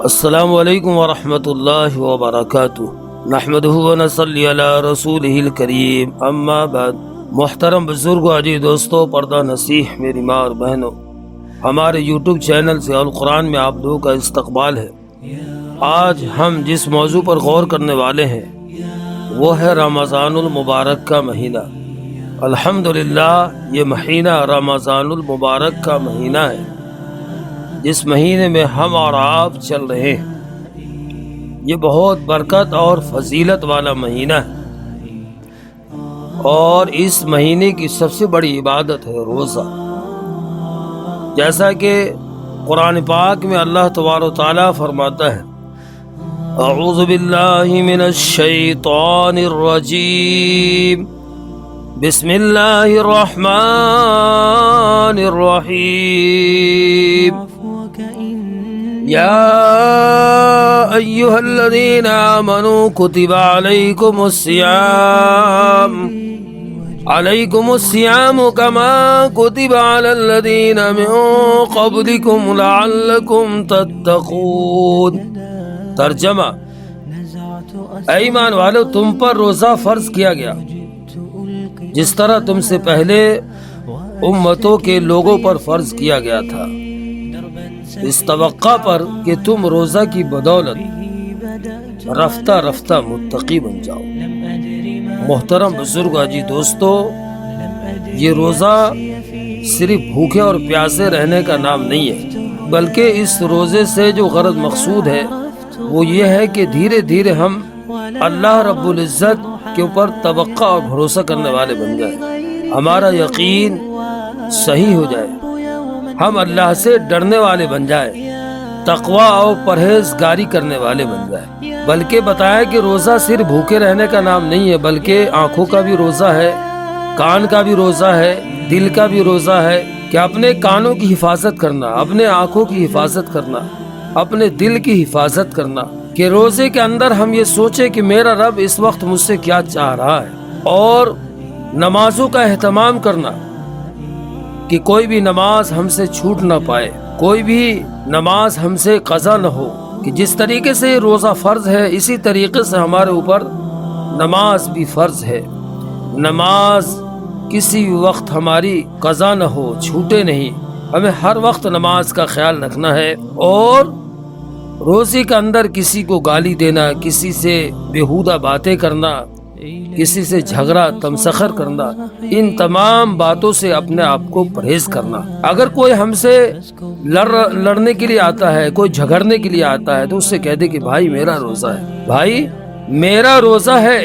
السلام علیکم ورحمۃ اللہ وبرکاتہ۔ نحمدہ ونصلی علی رسولہ الکریم، اما بعد۔ محترم بزرگوں، عزیز دوستوں، پردہ نصیح میری ماں اور بہنوں، ہمارے یوٹیوب چینل سے القرآن میں آپ لوگوں کا استقبال ہے۔ آج ہم جس موضوع پر غور کرنے والے ہیں وہ ہے رمضان المبارک کا مہینہ۔ الحمدللہ یہ مہینہ رمضان المبارک کا مہینہ ہے، جس مہینے میں ہم اور آپ چل رہے ہیں۔ یہ بہت برکت اور فضیلت والا مہینہ ہے، اور اس مہینے کی سب سے بڑی عبادت ہے روزہ۔ جیسا کہ قرآن پاک میں اللہ تبارک و تعالیٰ فرماتا ہے، اعوذ باللہ من الشیطان الرجیم، بسم اللہ الرحمن الرحیم، یا ایہا الذین آمنوا کتب علیکم الصیام کما کتب علی الذین من قبلکم لعلکم تتقون۔ ترجمہ: اے ایمان والو، تم پر روزہ فرض کیا گیا جس طرح تم سے پہلے امتوں کے لوگوں پر فرض کیا گیا تھا، اس توقع پر کہ تم روزہ کی بدولت رفتہ رفتہ متقی بن جاؤ۔ محترم بزرگ، عزیز دوستو، یہ روزہ صرف بھوکے اور پیاسے رہنے کا نام نہیں ہے، بلکہ اس روزے سے جو غرض مقصود ہے وہ یہ ہے کہ دھیرے دھیرے ہم اللہ رب العزت کے اوپر توقع اور بھروسہ کرنے والے بن جائیں، ہمارا یقین صحیح ہو جائے، ہم اللہ سے ڈرنے والے بن جائیں، تقوی اور پرہیزگاری کرنے والے بن جائیں۔ بلکہ بتایا کہ روزہ صرف بھوکے رہنے کا نام نہیں ہے، بلکہ آنکھوں کا بھی روزہ ہے، کان کا بھی روزہ ہے، دل کا بھی روزہ ہے، کہ اپنے کانوں کی حفاظت کرنا، اپنے آنکھوں کی حفاظت کرنا، اپنے دل کی حفاظت کرنا، کہ روزے کے اندر ہم یہ سوچیں کہ میرا رب اس وقت مجھ سے کیا چاہ رہا ہے، اور نمازوں کا اہتمام کرنا کہ کوئی بھی نماز ہم سے چھوٹ نہ پائے، کوئی بھی نماز ہم سے قضا نہ ہو، کہ جس طریقے سے روزہ فرض ہے اسی طریقے سے ہمارے اوپر نماز بھی فرض ہے۔ نماز کسی وقت ہماری قضا نہ ہو، چھوٹے نہیں، ہمیں ہر وقت نماز کا خیال رکھنا ہے۔ اور روزے کے اندر کسی کو گالی دینا، کسی سے بیہودہ باتیں کرنا، کسی سے جھگڑا تمسخر کرنا، ان تمام باتوں سے اپنے آپ کو پرہیز کرنا۔ اگر کوئی ہم سے لڑنے کے لیے آتا ہے، کوئی جھگڑنے کے لیے آتا ہے، تو اس سے کہہ دے کہ بھائی میرا روزہ ہے، بھائی میرا روزہ ہے،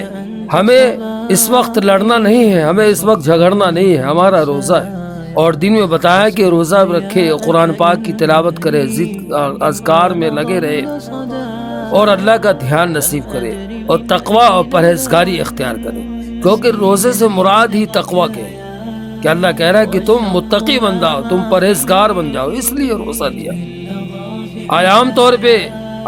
ہمیں اس وقت لڑنا نہیں ہے، ہمیں اس وقت جھگڑنا نہیں ہے، ہمارا روزہ ہے۔ اور دن میں بتایا کہ روزہ رکھے، قرآن پاک کی تلاوت کرے، ذکر اذکار میں لگے رہے، اور اللہ کا دھیان نصیب کرے، اور تقوی اور پرہیزگاری اختیار کرے، کیونکہ روزے سے مراد ہی تقوی کے، کہ اللہ کہہ رہا ہے کہ تم متقی بن جاؤ، تم پرہیزگار بن جاؤ، اس لیے روزہ دیا۔ عام طور پہ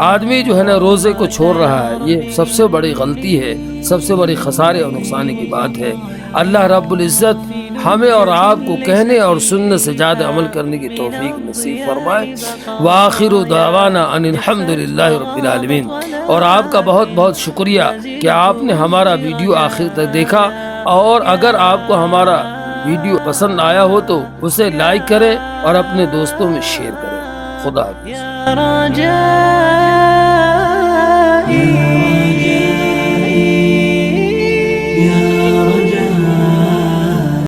آدمی جو ہے نا روزے کو چھوڑ رہا ہے، یہ سب سے بڑی غلطی ہے، سب سے بڑی خسارے اور نقصان کی بات ہے۔ اللہ رب العزت ہمیں اور آپ کو کہنے اور سننے سے زیادہ عمل کرنے کی توفیق نصیب فرمائے۔ وآخر دعوانا ان الحمد للہ رب العالمین۔ اور آپ کا بہت بہت شکریہ کہ آپ نے ہمارا ویڈیو آخر تک دیکھا، اور اگر آپ کو ہمارا ویڈیو پسند آیا ہو تو اسے لائک کریں اور اپنے دوستوں میں شیئر کریں۔ خدا حافظ۔